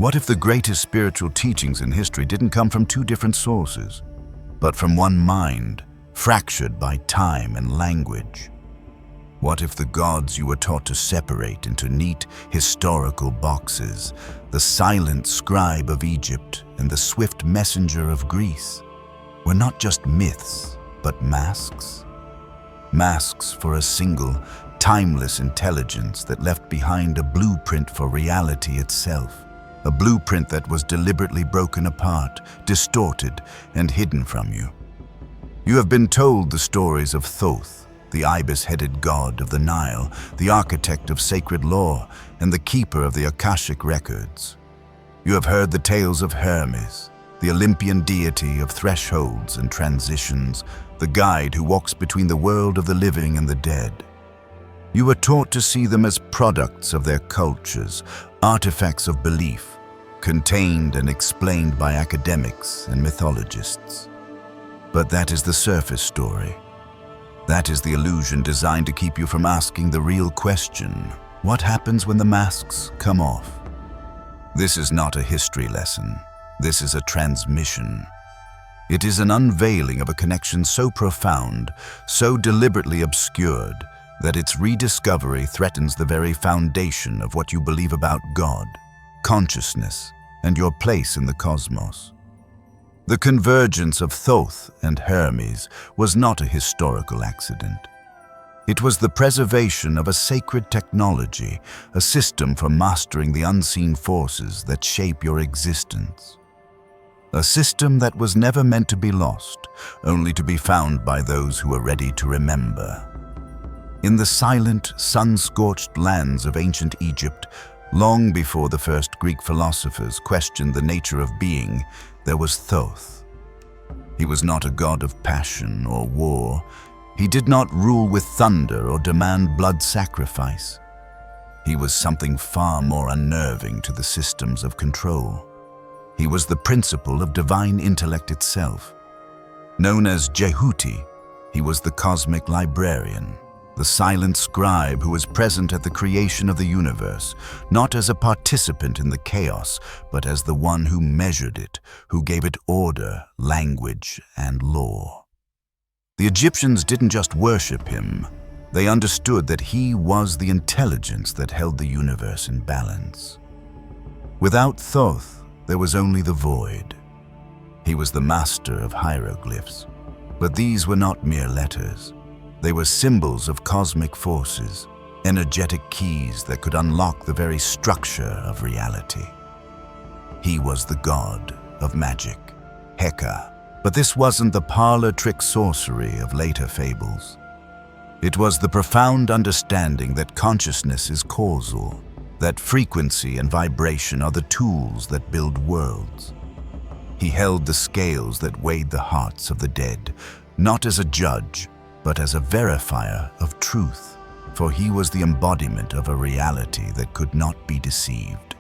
What if the greatest spiritual teachings in history didn't come from two different sources, but from one mind, fractured by time and language? What if the gods you were taught to separate into neat historical boxes, the silent scribe of Egypt and the swift messenger of Greece, were not just myths, but masks? Masks for a single, timeless intelligence that left behind a blueprint for reality itself. A blueprint that was deliberately broken apart, distorted, and hidden from you. You have been told the stories of Thoth, the ibis-headed god of the Nile, the architect of sacred law, and the keeper of the Akashic records. You have heard the tales of Hermes, the Olympian deity of thresholds and transitions, the guide who walks between the world of the living and the dead. You were taught to see them as products of their cultures, artifacts of belief, contained and explained by academics and mythologists. But that is the surface story. That is the illusion designed to keep you from asking the real question: what happens when the masks come off? This is not a history lesson. This is a transmission. It is an unveiling of a connection so profound, so deliberately obscured, that its rediscovery threatens the very foundation of what you believe about God, consciousness, and your place in the cosmos. The convergence of Thoth and Hermes was not a historical accident. It was the preservation of a sacred technology, a system for mastering the unseen forces that shape your existence. A system that was never meant to be lost, only to be found by those who are ready to remember. In the silent, sun-scorched lands of ancient Egypt, long before the first Greek philosophers questioned the nature of being, there was Thoth. He was not a god of passion or war. He did not rule with thunder or demand blood sacrifice. He was something far more unnerving to the systems of control. He was the principle of divine intellect itself. Known as Jehuti, he was the cosmic librarian, the silent scribe who was present at the creation of the universe, not as a participant in the chaos, but as the one who measured it, who gave it order, language, and law. The Egyptians didn't just worship him. They understood that he was the intelligence that held the universe in balance. Without Thoth, there was only the void. He was the master of hieroglyphs, but these were not mere letters. They were symbols of cosmic forces, energetic keys that could unlock the very structure of reality. He was the god of magic, Heka, but this wasn't the parlor trick sorcery of later fables. It was the profound understanding that consciousness is causal, that frequency and vibration are the tools that build worlds. He held the scales that weighed the hearts of the dead, not as a judge, but as a verifier of truth, for he was the embodiment of a reality that could not be deceived.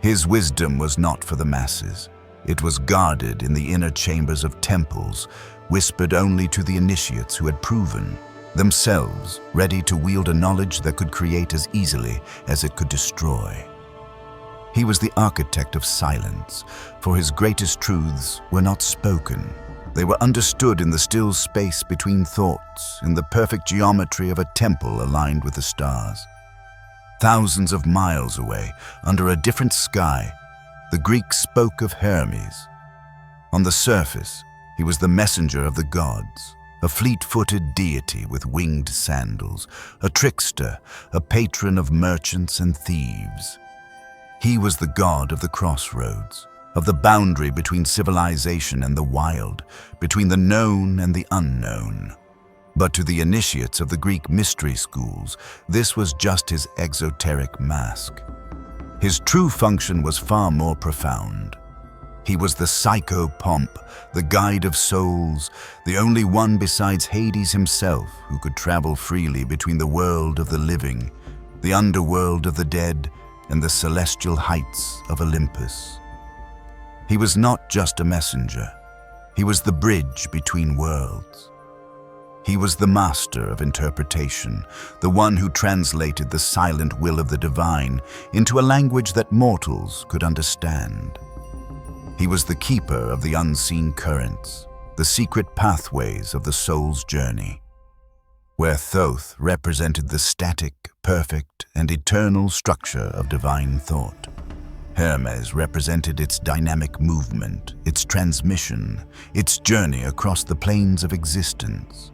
His wisdom was not for the masses. It was guarded in the inner chambers of temples, whispered only to the initiates who had proven themselves ready to wield a knowledge that could create as easily as it could destroy. He was the architect of silence, for his greatest truths were not spoken. They were understood in the still space between thoughts, in the perfect geometry of a temple aligned with the stars. Thousands of miles away, under a different sky, the Greeks spoke of Hermes. On the surface, he was the messenger of the gods, a fleet-footed deity with winged sandals, a trickster, a patron of merchants and thieves. He was the god of the crossroads, of the boundary between civilization and the wild, between the known and the unknown. But to the initiates of the Greek mystery schools, this was just his exoteric mask. His true function was far more profound. He was the psycho-pomp, the guide of souls, the only one besides Hades himself who could travel freely between the world of the living, the underworld of the dead, and the celestial heights of Olympus. He was not just a messenger. He was the bridge between worlds. He was the master of interpretation, the one who translated the silent will of the divine into a language that mortals could understand. He was the keeper of the unseen currents, the secret pathways of the soul's journey. Where Thoth represented the static, perfect, and eternal structure of divine thought, Hermes represented its dynamic movement, its transmission, its journey across the planes of existence.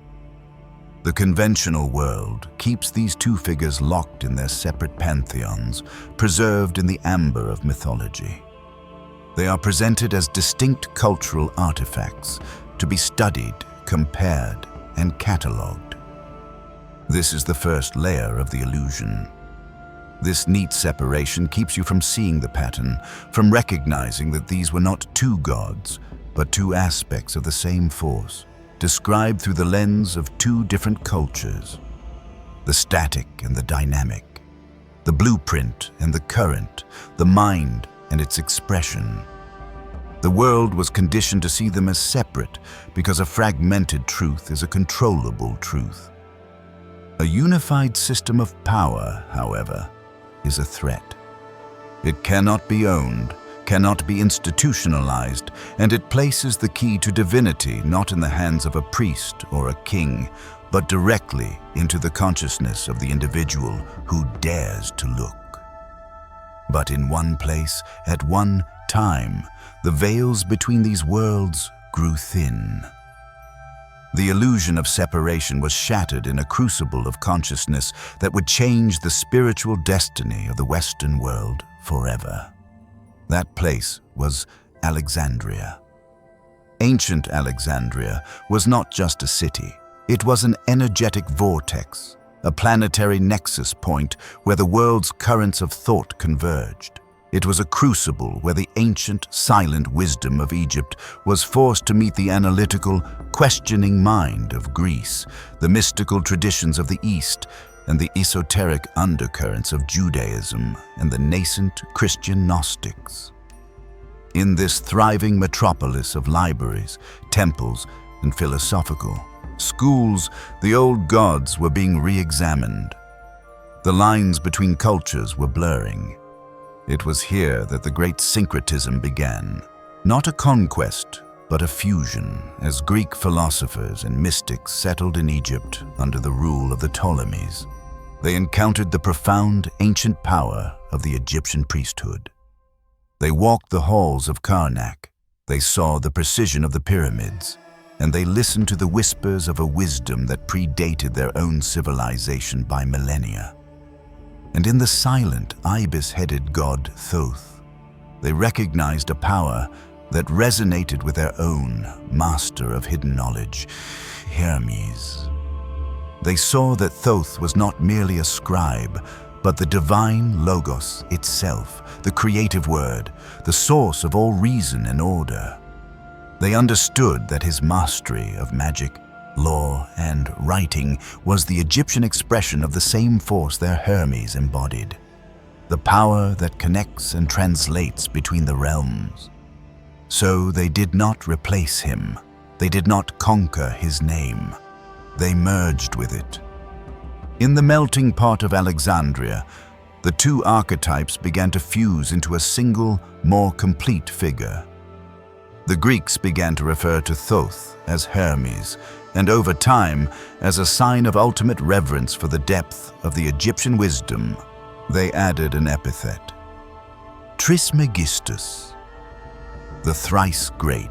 The conventional world keeps these two figures locked in their separate pantheons, preserved in the amber of mythology. They are presented as distinct cultural artifacts to be studied, compared, and catalogued. This is the first layer of the illusion. This neat separation keeps you from seeing the pattern, from recognizing that these were not two gods, but two aspects of the same force, described through the lens of two different cultures. The static and the dynamic, the blueprint and the current, the mind and its expression. The world was conditioned to see them as separate because a fragmented truth is a controllable truth. A unified system of power, however, is a threat. It cannot be owned, cannot be institutionalized, and it places the key to divinity not in the hands of a priest or a king, but directly into the consciousness of the individual who dares to look. But in one place, at one time, the veils between these worlds grew thin. The illusion of separation was shattered in a crucible of consciousness that would change the spiritual destiny of the Western world forever. That place was Alexandria. Ancient Alexandria was not just a city. It was an energetic vortex, a planetary nexus point where the world's currents of thought converged. It was a crucible where the ancient, silent wisdom of Egypt was forced to meet the analytical, questioning mind of Greece, the mystical traditions of the East, and the esoteric undercurrents of Judaism and the nascent Christian Gnostics. In this thriving metropolis of libraries, temples, and philosophical schools, the old gods were being re-examined. The lines between cultures were blurring. It was here that the great syncretism began, not a conquest, but a fusion, as Greek philosophers and mystics settled in Egypt under the rule of the Ptolemies. They encountered the profound ancient power of the Egyptian priesthood. They walked the halls of Karnak, they saw the precision of the pyramids, and they listened to the whispers of a wisdom that predated their own civilization by millennia. And in the silent, ibis-headed god Thoth, they recognized a power that resonated with their own master of hidden knowledge, Hermes. They saw that Thoth was not merely a scribe, but the divine logos itself, the creative word, the source of all reason and order. They understood that his mastery of magic, law, and writing was the Egyptian expression of the same force their Hermes embodied, the power that connects and translates between the realms. So they did not replace him. They did not conquer his name. They merged with it. In the melting pot of Alexandria, the two archetypes began to fuse into a single, more complete figure. The Greeks began to refer to Thoth as Hermes, and over time, as a sign of ultimate reverence for the depth of the Egyptian wisdom, they added an epithet: Trismegistus, the thrice great.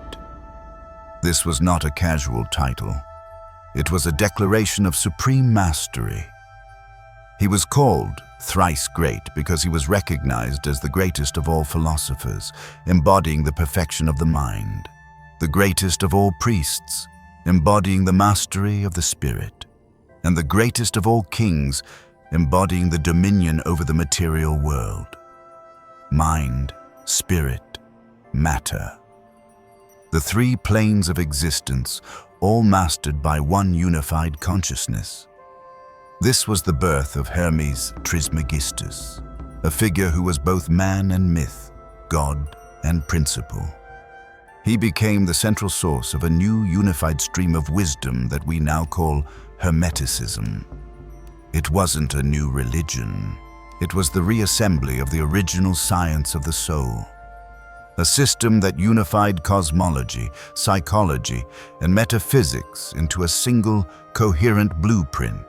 This was not a casual title. It was a declaration of supreme mastery. He was called thrice great because he was recognized as the greatest of all philosophers, embodying the perfection of the mind, the greatest of all priests, embodying the mastery of the spirit, and the greatest of all kings, embodying the dominion over the material world. Mind, spirit, matter. The three planes of existence, all mastered by one unified consciousness. This was the birth of Hermes Trismegistus, a figure who was both man and myth, god and principle. He became the central source of a new unified stream of wisdom that we now call Hermeticism. It wasn't a new religion. It was the reassembly of the original science of the soul. A system that unified cosmology, psychology, and metaphysics into a single, coherent blueprint.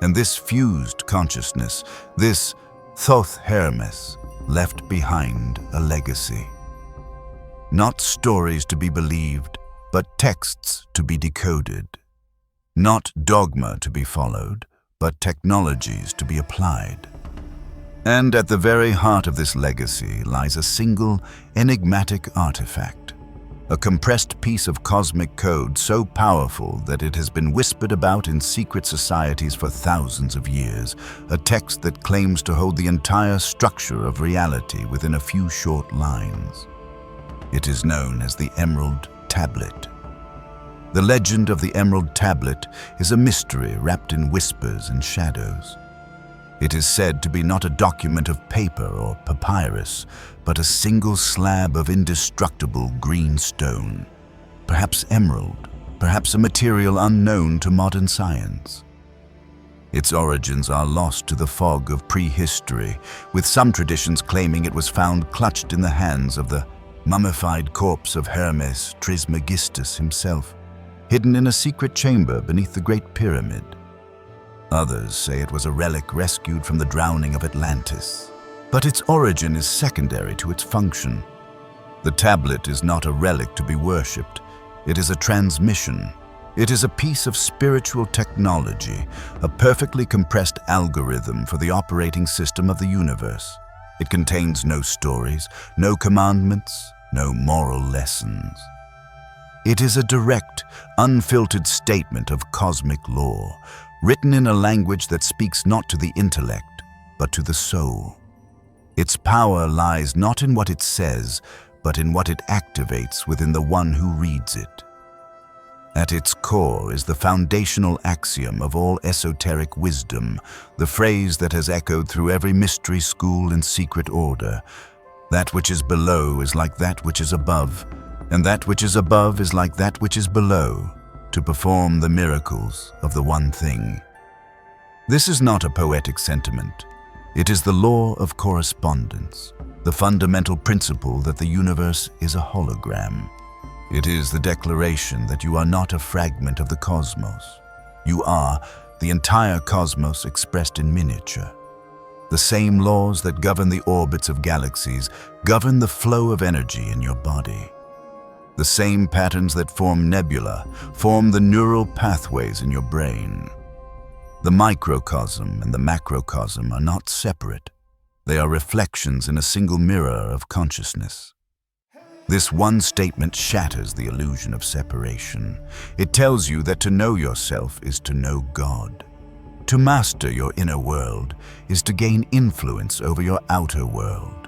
And this fused consciousness, this Thoth Hermes, left behind a legacy. Not stories to be believed, but texts to be decoded. Not dogma to be followed, but technologies to be applied. And at the very heart of this legacy lies a single, enigmatic artifact, a compressed piece of cosmic code so powerful that it has been whispered about in secret societies for thousands of years, a text that claims to hold the entire structure of reality within a few short lines. It is known as the Emerald Tablet. The legend of the Emerald Tablet is a mystery wrapped in whispers and shadows. It is said to be not a document of paper or papyrus, but a single slab of indestructible green stone, perhaps emerald, perhaps a material unknown to modern science. Its origins are lost to the fog of prehistory, with some traditions claiming it was found clutched in the hands of the mummified corpse of Hermes Trismegistus himself, hidden in a secret chamber beneath the Great Pyramid. Others say it was a relic rescued from the drowning of Atlantis. But its origin is secondary to its function. The tablet is not a relic to be worshipped. It is a transmission. It is a piece of spiritual technology, a perfectly compressed algorithm for the operating system of the universe. It contains no stories, no commandments, no moral lessons. It is a direct, unfiltered statement of cosmic law, written in a language that speaks not to the intellect, but to the soul. Its power lies not in what it says, but in what it activates within the one who reads it. At its core is the foundational axiom of all esoteric wisdom, the phrase that has echoed through every mystery school and secret order. That which is below is like that which is above, and that which is above is like that which is below, to perform the miracles of the one thing. This is not a poetic sentiment. It is the law of correspondence, the fundamental principle that the universe is a hologram. It is the declaration that you are not a fragment of the cosmos. You are the entire cosmos expressed in miniature. The same laws that govern the orbits of galaxies govern the flow of energy in your body. The same patterns that form nebula form the neural pathways in your brain. The microcosm and the macrocosm are not separate. They are reflections in a single mirror of consciousness. This one statement shatters the illusion of separation. It tells you that to know yourself is to know God. To master your inner world is to gain influence over your outer world.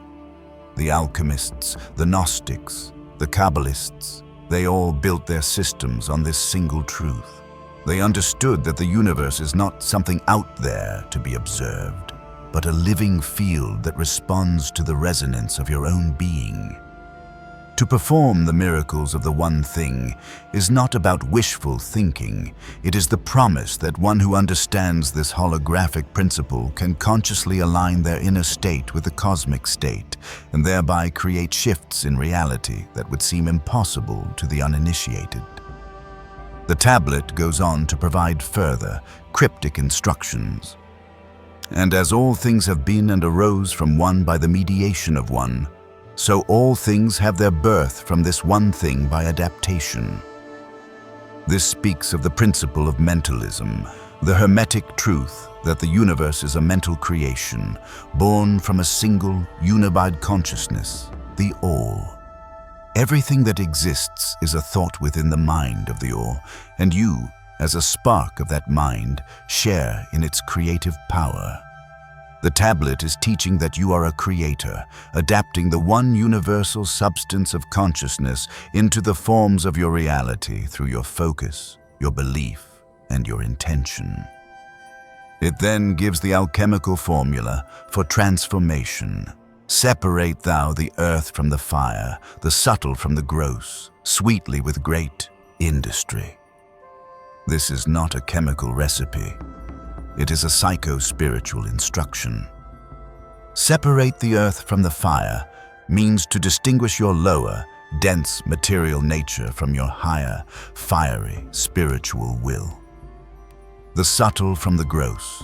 The alchemists, the Gnostics, the Kabbalists, they all built their systems on this single truth. They understood that the universe is not something out there to be observed, but a living field that responds to the resonance of your own being. To perform the miracles of the one thing is not about wishful thinking. It is the promise that one who understands this holographic principle can consciously align their inner state with the cosmic state and thereby create shifts in reality that would seem impossible to the uninitiated. The tablet goes on to provide further, cryptic instructions. And as all things have been and arose from one by the mediation of one, so all things have their birth from this one thing by adaptation. This speaks of the principle of mentalism, the hermetic truth that the universe is a mental creation, born from a single, unified consciousness, the all. Everything that exists is a thought within the mind of the all, and you, as a spark of that mind, share in its creative power. The tablet is teaching that you are a creator, adapting the one universal substance of consciousness into the forms of your reality through your focus, your belief, and your intention. It then gives the alchemical formula for transformation, Separate thou the earth from the fire, the subtle from the gross, sweetly with great industry. This is not a chemical recipe. It is a psycho-spiritual instruction. Separate the earth from the fire means to distinguish your lower, dense material nature from your higher, fiery, spiritual will. The subtle from the gross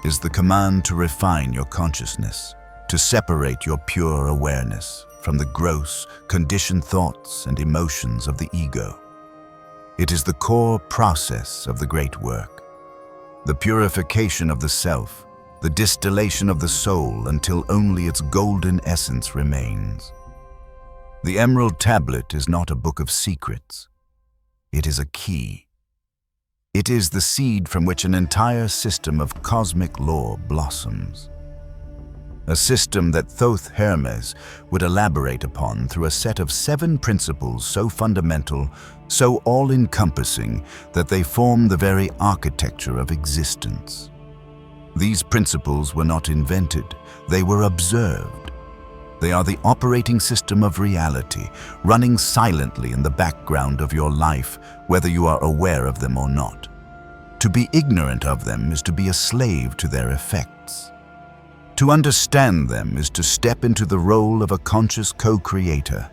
is the command to refine your consciousness, to separate your pure awareness from the gross, conditioned thoughts and emotions of the ego. It is the core process of the great work, the purification of the self, the distillation of the soul until only its golden essence remains. The Emerald Tablet is not a book of secrets. It is a key. It is the seed from which an entire system of cosmic law blossoms. A system that Thoth Hermes would elaborate upon through a set of 7 principles so fundamental, so all-encompassing, that they form the very architecture of existence. These principles were not invented, they were observed. They are the operating system of reality, running silently in the background of your life, whether you are aware of them or not. To be ignorant of them is to be a slave to their effects. To understand them is to step into the role of a conscious co-creator.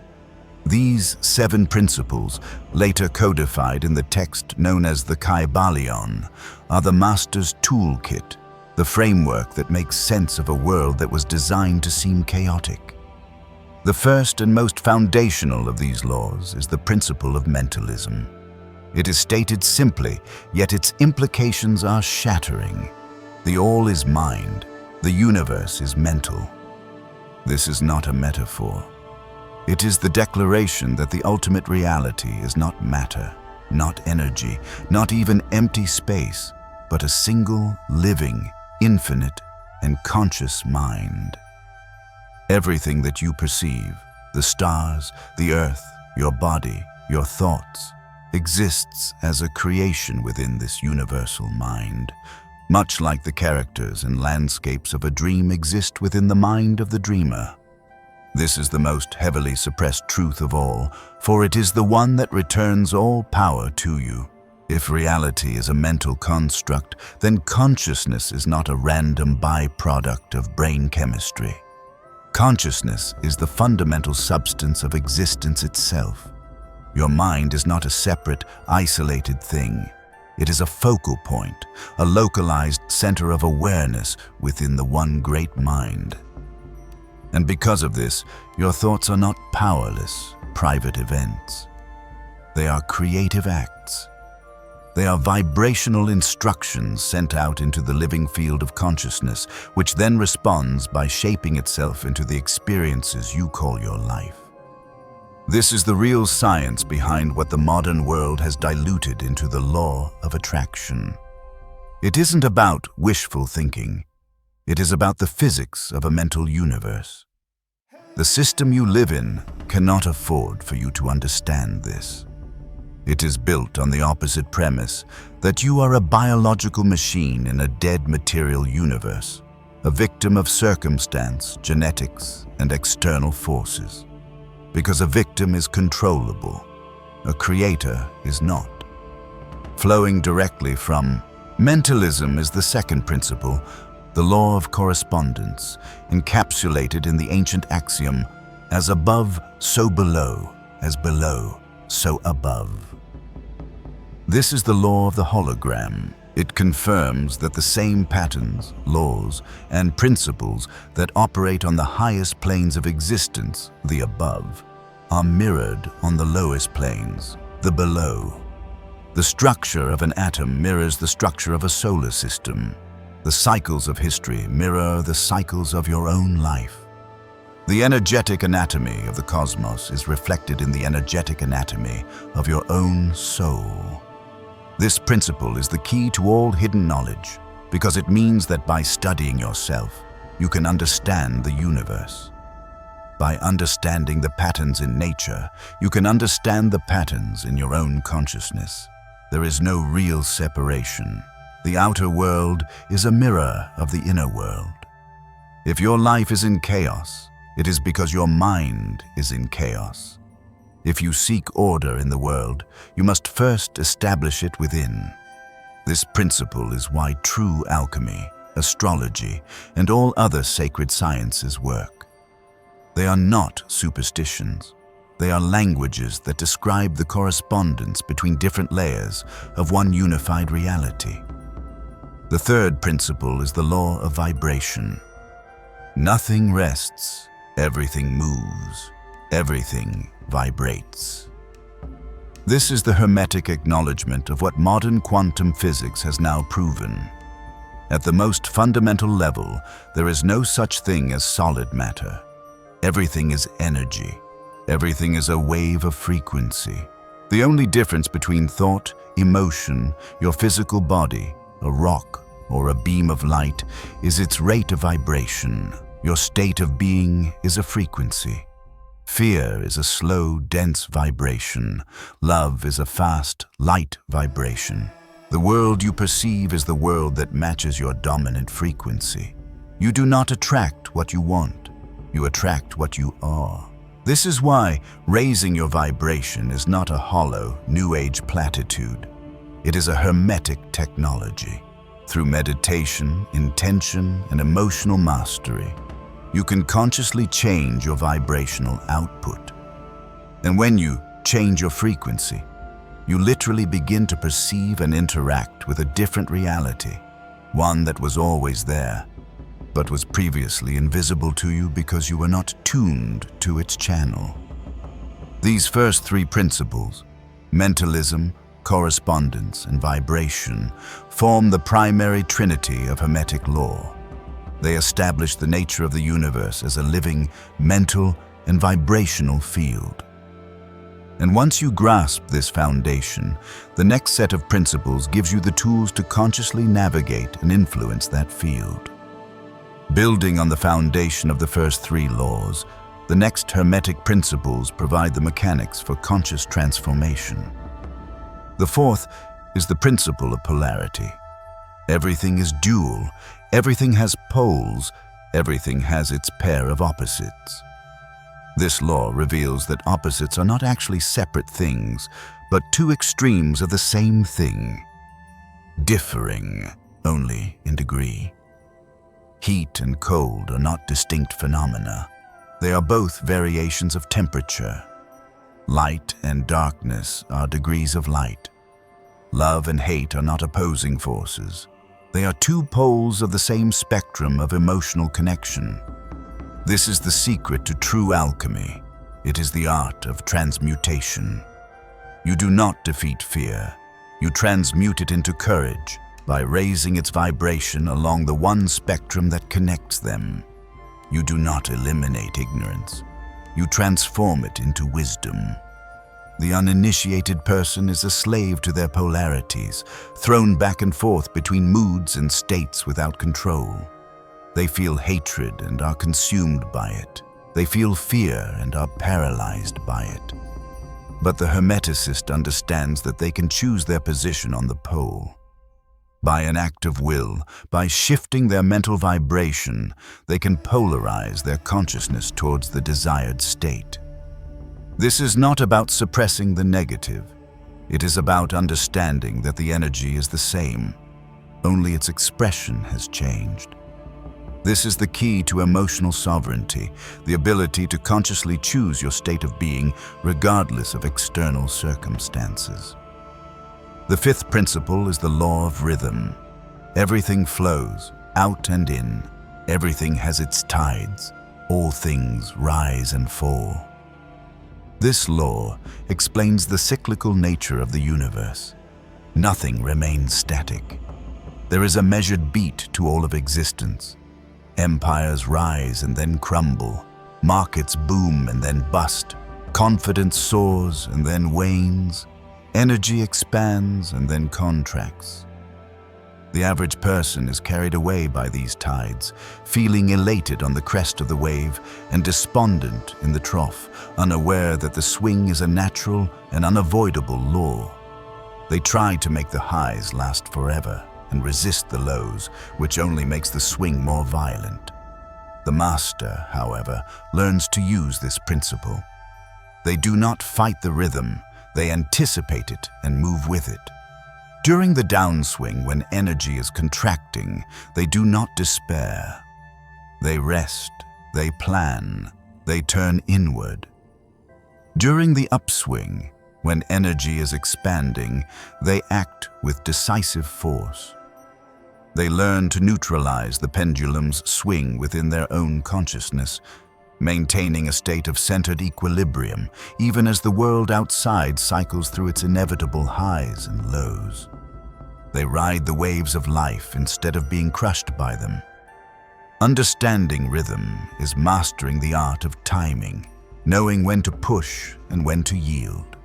These 7 principles, later codified in the text known as the Kybalion, are the master's toolkit, the framework that makes sense of a world that was designed to seem chaotic. The first and most foundational of these laws is the principle of mentalism. It is stated simply, yet its implications are shattering. The all is mind, the universe is mental. This is not a metaphor. It is the declaration that the ultimate reality is not matter, not energy, not even empty space, but a single, living, infinite, and conscious mind. Everything that you perceive, the stars, the earth, your body, your thoughts, exists as a creation within this universal mind, much like the characters and landscapes of a dream exist within the mind of the dreamer. This is the most heavily suppressed truth of all, for it is the one that returns all power to you. If reality is a mental construct, then consciousness is not a random byproduct of brain chemistry. Consciousness is the fundamental substance of existence itself. Your mind is not a separate, isolated thing. It is a focal point, a localized center of awareness within the one great mind. And because of this, your thoughts are not powerless, private events. They are creative acts. They are vibrational instructions sent out into the living field of consciousness, which then responds by shaping itself into the experiences you call your life. This is the real science behind what the modern world has diluted into the law of attraction. It isn't about wishful thinking. It is about the physics of a mental universe. The system you live in cannot afford for you to understand this. It is built on the opposite premise that you are a biological machine in a dead material universe, a victim of circumstance, genetics, and external forces. Because a victim is controllable, a creator is not. Flowing directly from mentalism is the second principle, the law of correspondence, encapsulated in the ancient axiom, as above, so below, as below, so above. This is the law of the hologram. It confirms that the same patterns, laws, and principles that operate on the highest planes of existence, the above, are mirrored on the lowest planes, the below. The structure of an atom mirrors the structure of a solar system. The cycles of history mirror the cycles of your own life. The energetic anatomy of the cosmos is reflected in the energetic anatomy of your own soul. This principle is the key to all hidden knowledge, because it means that by studying yourself, you can understand the universe. By understanding the patterns in nature, you can understand the patterns in your own consciousness. There is no real separation. The outer world is a mirror of the inner world. If your life is in chaos, It is because your mind is in chaos. If you seek order in the world, you must first establish it within. This principle is why true alchemy, astrology, and all other sacred sciences work. They are not superstitions. They are languages that describe the correspondence between different layers of one unified reality. The third principle is the law of vibration. Nothing rests, everything moves, everything vibrates. This is the Hermetic acknowledgement of what modern quantum physics has now proven. At the most fundamental level, there is no such thing as solid matter. Everything is energy. Everything is a wave of frequency. The only difference between thought, emotion, your physical body, a rock, or a beam of light is its rate of vibration. Your state of being is a frequency. Fear is a slow, dense vibration. Love is a fast, light vibration. The world you perceive is the world that matches your dominant frequency. You do not attract what you want. You attract what you are. This is why raising your vibration is not a hollow, New Age platitude. It is a Hermetic technology. Through meditation, intention, and emotional mastery, you can consciously change your vibrational output. And when you change your frequency, you literally begin to perceive and interact with a different reality, one that was always there, but was previously invisible to you because you were not tuned to its channel. These first three principles, mentalism, correspondence, and vibration, form the primary trinity of Hermetic law. They establish the nature of the universe as a living, mental, and vibrational field. And once you grasp this foundation, the next set of principles gives you the tools to consciously navigate and influence that field. Building on the foundation of the first three laws, the next Hermetic principles provide the mechanics for conscious transformation. The fourth is the principle of polarity. Everything is dual, everything has poles, everything has its pair of opposites. This law reveals that opposites are not actually separate things, but two extremes of the same thing, differing only in degree. Heat and cold are not distinct phenomena. They are both variations of temperature. Light and darkness are degrees of light. Love and hate are not opposing forces. They are two poles of the same spectrum of emotional connection. This is the secret to true alchemy. It is the art of transmutation. You do not defeat fear. You transmute it into courage by raising its vibration along the one spectrum that connects them. You do not eliminate ignorance. You transform it into wisdom. The uninitiated person is a slave to their polarities, thrown back and forth between moods and states without control. They feel hatred and are consumed by it. They feel fear and are paralyzed by it. But the Hermeticist understands that they can choose their position on the pole. By an act of will, by shifting their mental vibration, they can polarize their consciousness towards the desired state. This is not about suppressing the negative. It is about understanding that the energy is the same, only its expression has changed. This is the key to emotional sovereignty, the ability to consciously choose your state of being regardless of external circumstances. The fifth principle is the law of rhythm. Everything flows, out and in. Everything has its tides. All things rise and fall. This law explains the cyclical nature of the universe. Nothing remains static. There is a measured beat to all of existence. Empires rise and then crumble. Markets boom and then bust. Confidence soars and then wanes. Energy expands and then contracts. The average person is carried away by these tides, feeling elated on the crest of the wave and despondent in the trough, unaware that the swing is a natural and unavoidable law. They try to make the highs last forever and resist the lows, which only makes the swing more violent. The master, however, learns to use this principle. They do not fight the rhythm, they anticipate it and move with it. During the downswing, when energy is contracting, they do not despair. They rest, they plan, they turn inward. During the upswing, when energy is expanding, they act with decisive force. They learn to neutralize the pendulum's swing within their own consciousness, maintaining a state of centered equilibrium, even as the world outside cycles through its inevitable highs and lows. They ride the waves of life instead of being crushed by them. Understanding rhythm is mastering the art of timing, knowing when to push and when to yield.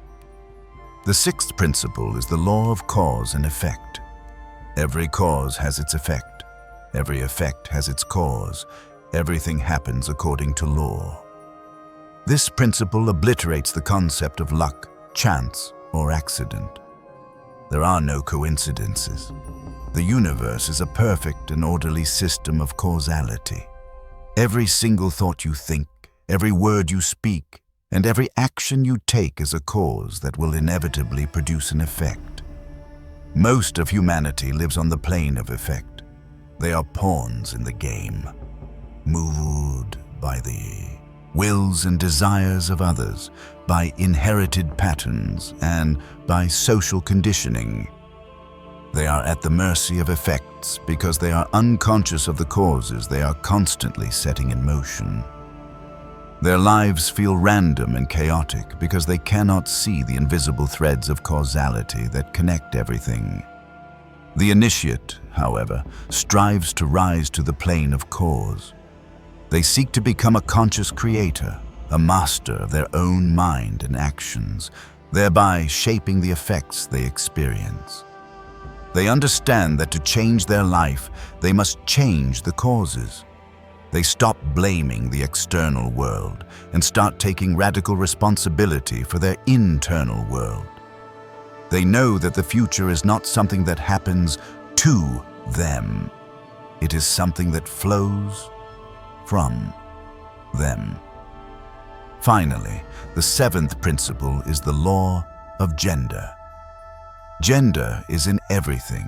The sixth principle is the law of cause and effect. Every cause has its effect. Every effect has its cause. Everything happens according to law. This principle obliterates the concept of luck, chance, or accident. There are no coincidences. The universe is a perfect and orderly system of causality. Every single thought you think, every word you speak, and every action you take is a cause that will inevitably produce an effect. Most of humanity lives on the plane of effect. They are pawns in the game, moved by the wills and desires of others, by inherited patterns, and by social conditioning. They are at the mercy of effects because they are unconscious of the causes they are constantly setting in motion. Their lives feel random and chaotic because they cannot see the invisible threads of causality that connect everything. The initiate, however, strives to rise to the plane of cause. They seek to become a conscious creator, a master of their own mind and actions, thereby shaping the effects they experience. They understand that to change their life, they must change the causes. They stop blaming the external world and start taking radical responsibility for their internal world. They know that the future is not something that happens to them. It is something that flows from them. Finally, the seventh principle is the law of gender. Gender is in everything.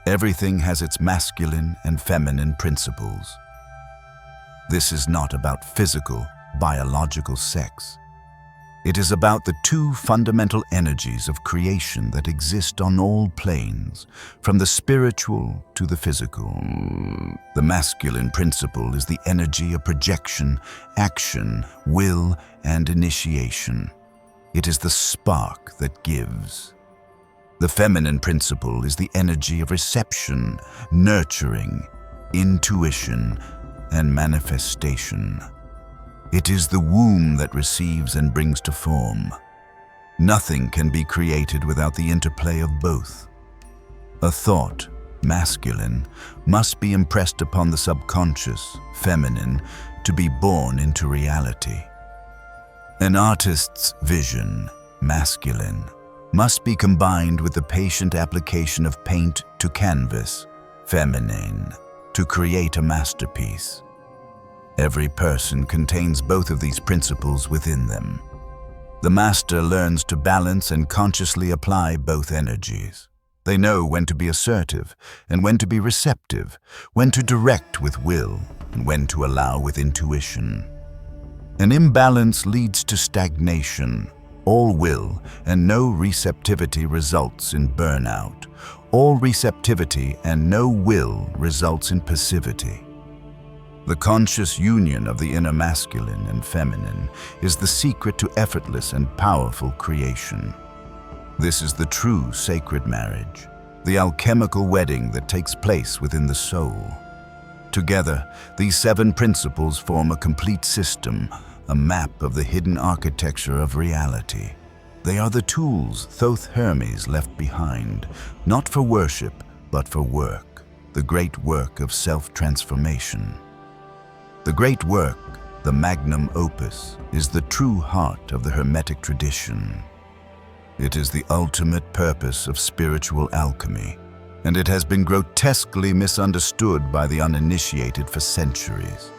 Everything has its masculine and feminine principles. This is not about physical, biological sex. It is about the two fundamental energies of creation that exist on all planes, from the spiritual to the physical. The masculine principle is the energy of projection, action, will, and initiation. It is the spark that gives. The feminine principle is the energy of reception, nurturing, intuition, and manifestation. It is the womb that receives and brings to form. Nothing can be created without the interplay of both. A thought, masculine, must be impressed upon the subconscious, feminine, to be born into reality. An artist's vision, masculine, must be combined with the patient application of paint to canvas, feminine, to create a masterpiece. Every person contains both of these principles within them. The master learns to balance and consciously apply both energies. They know when to be assertive and when to be receptive, when to direct with will and when to allow with intuition. An imbalance leads to stagnation. All will and no receptivity results in burnout. All receptivity and no will results in passivity. The conscious union of the inner masculine and feminine is the secret to effortless and powerful creation. This is the true sacred marriage, the alchemical wedding that takes place within the soul. Together, these seven principles form a complete system, a map of the hidden architecture of reality. They are the tools Thoth Hermes left behind, not for worship, but for work, the great work of self-transformation. The great work, the magnum opus, is the true heart of the Hermetic tradition. It is the ultimate purpose of spiritual alchemy, and it has been grotesquely misunderstood by the uninitiated for centuries.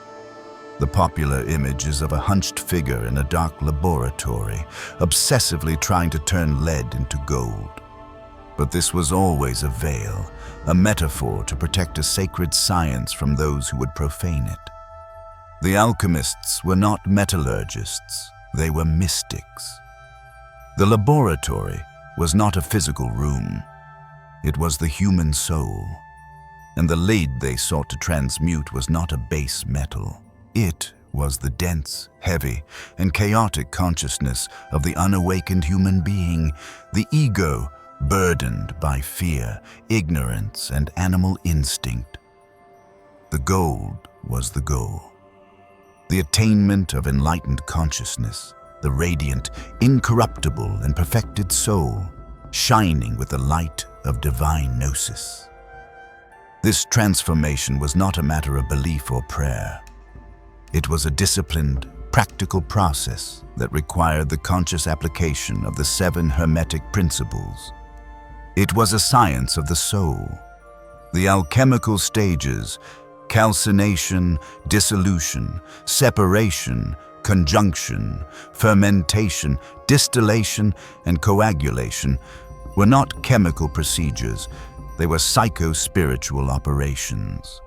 The popular image is of a hunched figure in a dark laboratory, obsessively trying to turn lead into gold. But this was always a veil, a metaphor to protect a sacred science from those who would profane it. The alchemists were not metallurgists, they were mystics. The laboratory was not a physical room, it was the human soul. And the lead they sought to transmute was not a base metal. It was the dense, heavy, and chaotic consciousness of the unawakened human being, the ego burdened by fear, ignorance, and animal instinct. The gold was the goal. The attainment of enlightened consciousness, the radiant, incorruptible, and perfected soul, shining with the light of divine gnosis. This transformation was not a matter of belief or prayer. It was a disciplined, practical process that required the conscious application of the Seven Hermetic Principles. It was a science of the soul. The alchemical stages, calcination, dissolution, separation, conjunction, fermentation, distillation, and coagulation, were not chemical procedures, they were psycho-spiritual operations.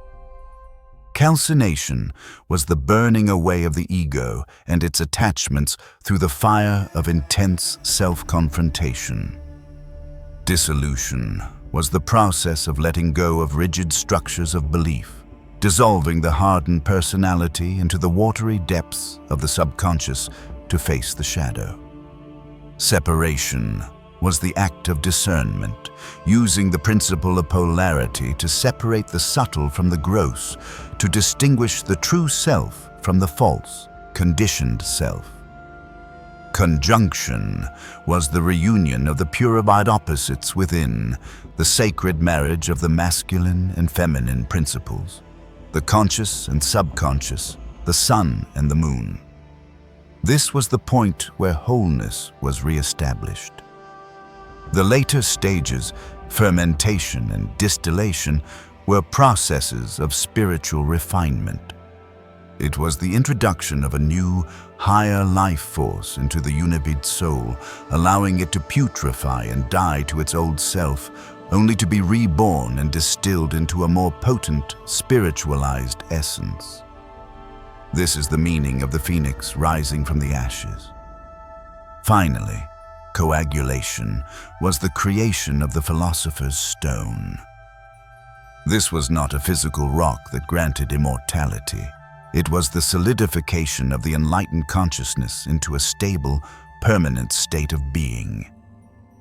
Calcination was the burning away of the ego and its attachments through the fire of intense self-confrontation. Dissolution was the process of letting go of rigid structures of belief, dissolving the hardened personality into the watery depths of the subconscious to face the shadow. Separation was the act of discernment, using the principle of polarity to separate the subtle from the gross, to distinguish the true self from the false, conditioned self. Conjunction was the reunion of the purified opposites within, the sacred marriage of the masculine and feminine principles, the conscious and subconscious, the sun and the moon. This was the point where wholeness was re-established. The later stages, fermentation and distillation, were processes of spiritual refinement. It was the introduction of a new, higher life force into the unibid soul, allowing it to putrefy and die to its old self, only to be reborn and distilled into a more potent, spiritualized essence. This is the meaning of the phoenix rising from the ashes. Finally, coagulation was the creation of the philosopher's stone. This was not a physical rock that granted immortality. It was the solidification of the enlightened consciousness into a stable, permanent state of being.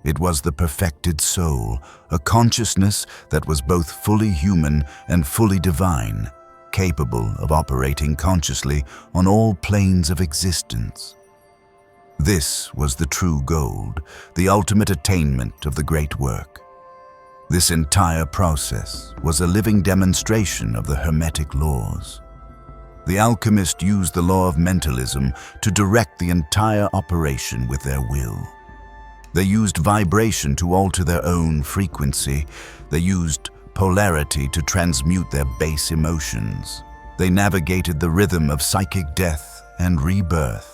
It was the perfected soul, a consciousness that was both fully human and fully divine, capable of operating consciously on all planes of existence. This was the true gold, the ultimate attainment of the great work. This entire process was a living demonstration of the Hermetic laws. The alchemists used the law of mentalism to direct the entire operation with their will. They used vibration to alter their own frequency. They used polarity to transmute their base emotions. They navigated the rhythm of psychic death and rebirth.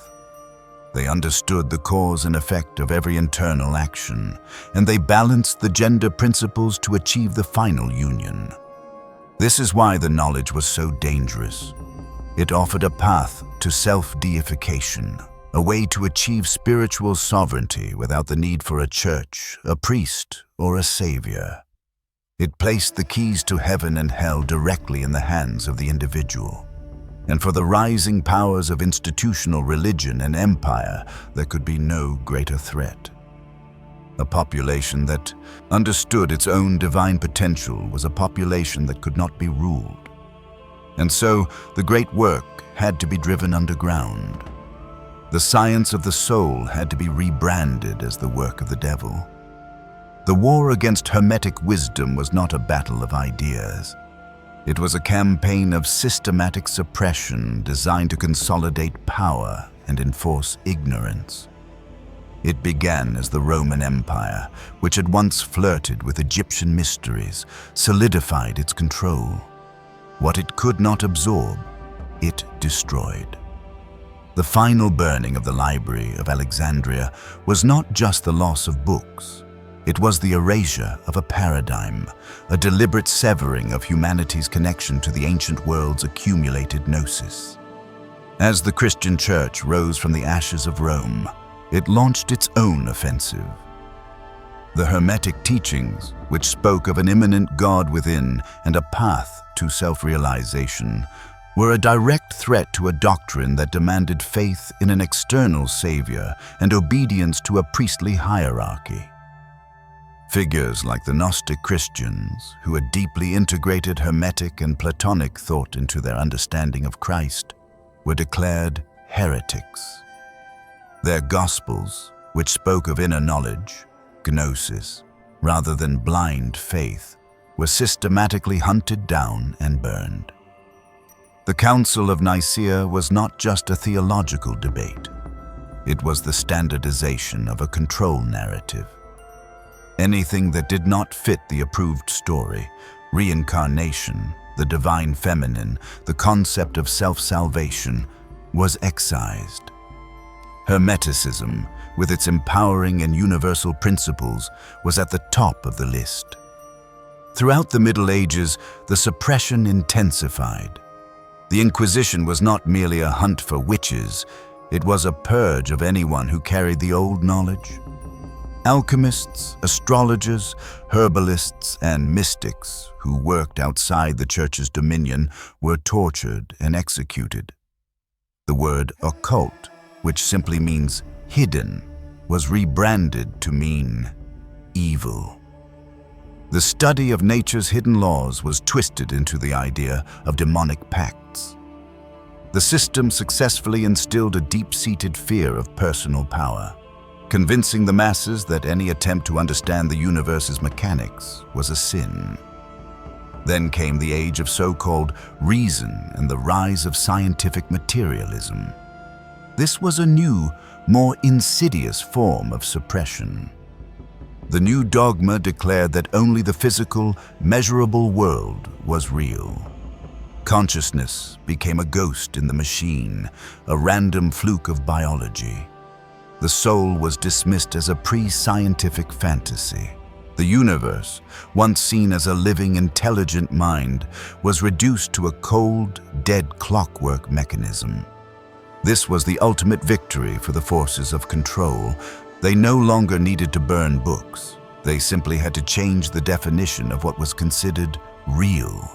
They understood the cause and effect of every internal action, and they balanced the gender principles to achieve the final union. This is why the knowledge was so dangerous. It offered a path to self-deification, a way to achieve spiritual sovereignty without the need for a church, a priest, or a savior. It placed the keys to heaven and hell directly in the hands of the individual. And for the rising powers of institutional religion and empire, there could be no greater threat. A population that understood its own divine potential was a population that could not be ruled. And so, the great work had to be driven underground. The science of the soul had to be rebranded as the work of the devil. The war against Hermetic wisdom was not a battle of ideas. It was a campaign of systematic suppression designed to consolidate power and enforce ignorance. It began as the Roman Empire, which had once flirted with Egyptian mysteries, solidified its control. What it could not absorb, it destroyed. The final burning of the Library of Alexandria was not just the loss of books. It was the erasure of a paradigm, a deliberate severing of humanity's connection to the ancient world's accumulated gnosis. As the Christian Church rose from the ashes of Rome, it launched its own offensive. The Hermetic teachings, which spoke of an immanent God within and a path to self-realization, were a direct threat to a doctrine that demanded faith in an external savior and obedience to a priestly hierarchy. Figures like the Gnostic Christians, who had deeply integrated Hermetic and Platonic thought into their understanding of Christ, were declared heretics. Their Gospels, which spoke of inner knowledge, gnosis, rather than blind faith, were systematically hunted down and burned. The Council of Nicaea was not just a theological debate. It was the standardization of a control narrative. Anything that did not fit the approved story, reincarnation, the divine feminine, the concept of self-salvation, was excised. Hermeticism, with its empowering and universal principles, was at the top of the list. Throughout the Middle Ages, the suppression intensified. The Inquisition was not merely a hunt for witches, it was a purge of anyone who carried the old knowledge. Alchemists, astrologers, herbalists, and mystics who worked outside the Church's dominion were tortured and executed. The word occult, which simply means hidden, was rebranded to mean evil. The study of nature's hidden laws was twisted into the idea of demonic pacts. The system successfully instilled a deep-seated fear of personal power, convincing the masses that any attempt to understand the universe's mechanics was a sin. Then came the age of so-called reason and the rise of scientific materialism. This was a new, more insidious form of suppression. The new dogma declared that only the physical, measurable world was real. Consciousness became a ghost in the machine, a random fluke of biology. The soul was dismissed as a pre-scientific fantasy. The universe, once seen as a living, intelligent mind, was reduced to a cold, dead clockwork mechanism. This was the ultimate victory for the forces of control. They no longer needed to burn books. They simply had to change the definition of what was considered real.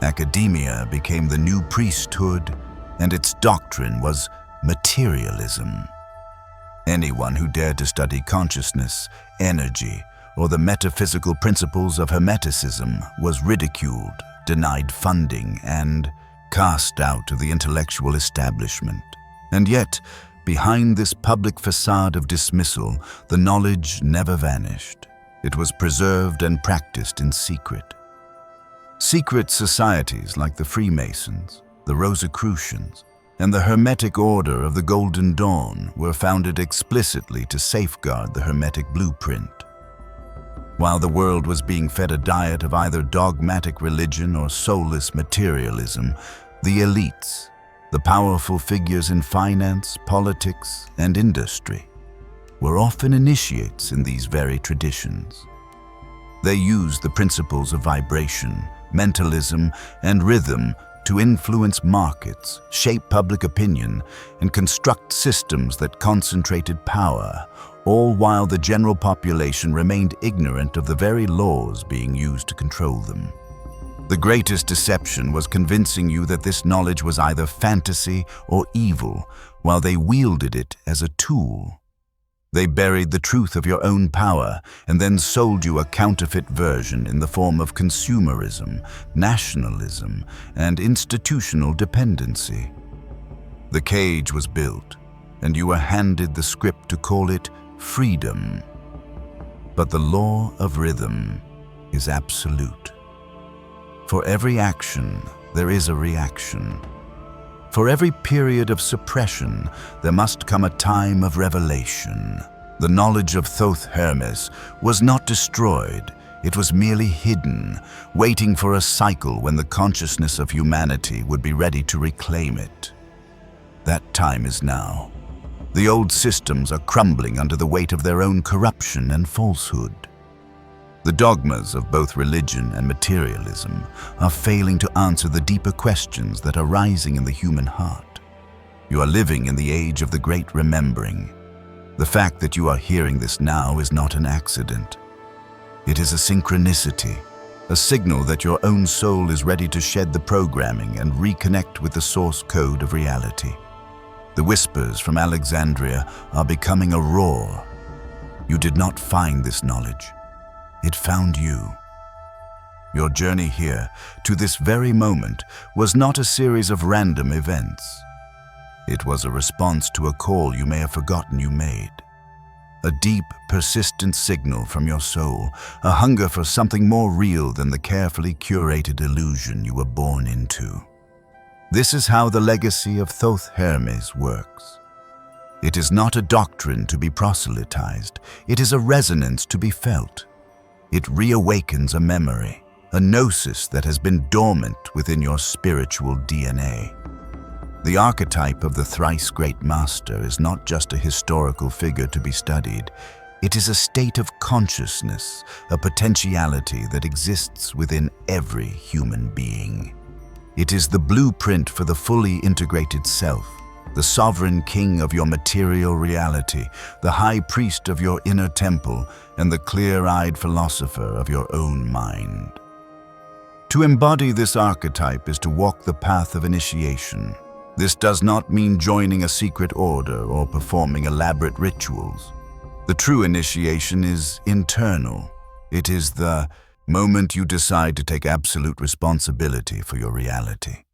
Academia became the new priesthood, and its doctrine was materialism. Anyone who dared to study consciousness, energy, or the metaphysical principles of Hermeticism was ridiculed, denied funding, and cast out of the intellectual establishment. And yet, behind this public facade of dismissal, the knowledge never vanished. It was preserved and practiced in secret. Secret societies like the Freemasons, the Rosicrucians, and the Hermetic Order of the Golden Dawn were founded explicitly to safeguard the Hermetic blueprint. While the world was being fed a diet of either dogmatic religion or soulless materialism, the elites, the powerful figures in finance, politics, and industry, were often initiates in these very traditions. They used the principles of vibration, mentalism, and rhythm to influence markets, shape public opinion, and construct systems that concentrated power, all while the general population remained ignorant of the very laws being used to control them. The greatest deception was convincing you that this knowledge was either fantasy or evil, while they wielded it as a tool. They buried the truth of your own power and then sold you a counterfeit version in the form of consumerism, nationalism, and institutional dependency. The cage was built, and you were handed the script to call it freedom. But the law of rhythm is absolute. For every action, there is a reaction. For every period of suppression, there must come a time of revelation. The knowledge of Thoth Hermes was not destroyed, It was merely hidden, waiting for a cycle when the consciousness of humanity would be ready to reclaim it. That time is now. The old systems are crumbling under the weight of their own corruption and falsehood. The dogmas of both religion and materialism are failing to answer the deeper questions that are rising in the human heart. You are living in the age of the great remembering. The fact that you are hearing this now is not an accident. It is a synchronicity, a signal that your own soul is ready to shed the programming and reconnect with the source code of reality. The whispers from Alexandria are becoming a roar. You did not find this knowledge. It found you. Your journey here, to this very moment, was not a series of random events. It was a response to a call you may have forgotten you made. A deep, persistent signal from your soul, a hunger for something more real than the carefully curated illusion you were born into. This is how the legacy of Thoth Hermes works. It is not a doctrine to be proselytized. It is a resonance to be felt. It reawakens a memory, a gnosis that has been dormant within your spiritual DNA. The archetype of the thrice great master is not just a historical figure to be studied. It is a state of consciousness, a potentiality that exists within every human being. It is the blueprint for the fully integrated self, the sovereign king of your material reality, the high priest of your inner temple, and the clear-eyed philosopher of your own mind. To embody this archetype is to walk the path of initiation. This does not mean joining a secret order or performing elaborate rituals. The true initiation is internal. It is the moment you decide to take absolute responsibility for your reality.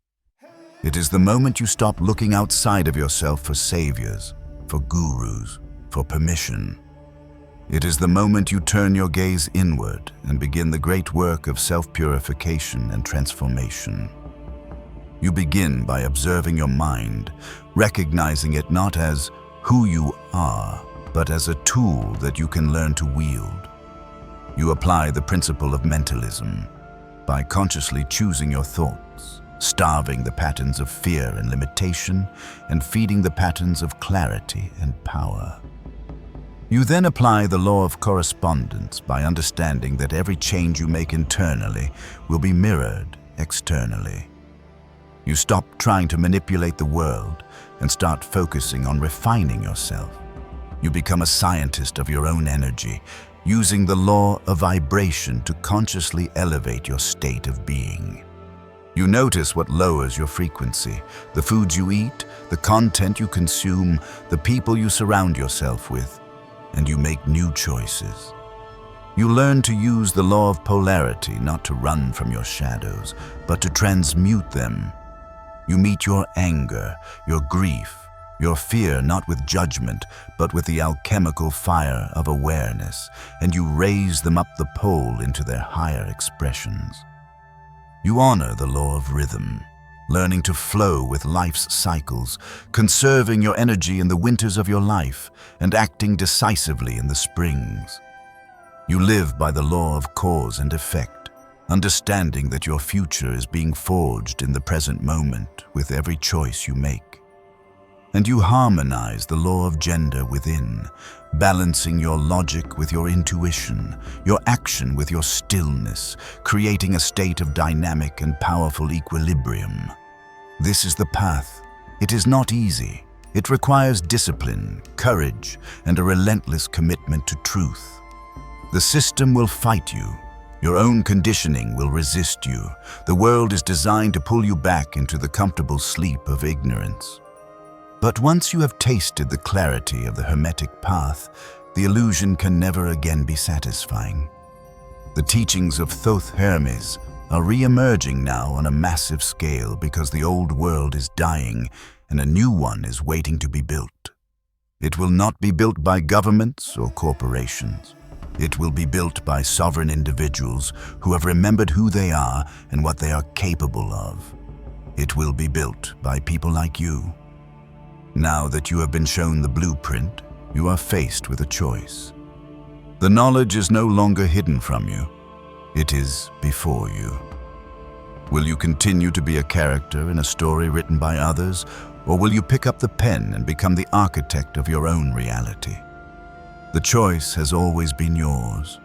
It is the moment you stop looking outside of yourself for saviors, for gurus, for permission. It is the moment you turn your gaze inward and begin the great work of self-purification and transformation. You begin by observing your mind, recognizing it not as who you are, but as a tool that you can learn to wield. You apply the principle of mentalism by consciously choosing your thoughts, starving the patterns of fear and limitation, and feeding the patterns of clarity and power. You then apply the law of correspondence by understanding that every change you make internally will be mirrored externally. You stop trying to manipulate the world and start focusing on refining yourself. You become a scientist of your own energy, using the law of vibration to consciously elevate your state of being. You notice what lowers your frequency, the foods you eat, the content you consume, the people you surround yourself with, and you make new choices. You learn to use the law of polarity not to run from your shadows, but to transmute them. You meet your anger, your grief, your fear not with judgment, but with the alchemical fire of awareness, and you raise them up the pole into their higher expressions. You honor the law of rhythm, learning to flow with life's cycles, conserving your energy in the winters of your life, and acting decisively in the springs. You live by the law of cause and effect, understanding that your future is being forged in the present moment with every choice you make. And you harmonize the law of gender within, balancing your logic with your intuition, your action with your stillness, creating a state of dynamic and powerful equilibrium. This is the path. It is not easy. It requires discipline, courage, and a relentless commitment to truth. The system will fight you. Your own conditioning will resist you. The world is designed to pull you back into the comfortable sleep of ignorance. But once you have tasted the clarity of the Hermetic path, the illusion can never again be satisfying. The teachings of Thoth Hermes are re-emerging now on a massive scale because the old world is dying and a new one is waiting to be built. It will not be built by governments or corporations. It will be built by sovereign individuals who have remembered who they are and what they are capable of. It will be built by people like you. Now that you have been shown the blueprint, you are faced with a choice. The knowledge is no longer hidden from you. It is before you. Will you continue to be a character in a story written by others, or will you pick up the pen and become the architect of your own reality? The choice has always been yours.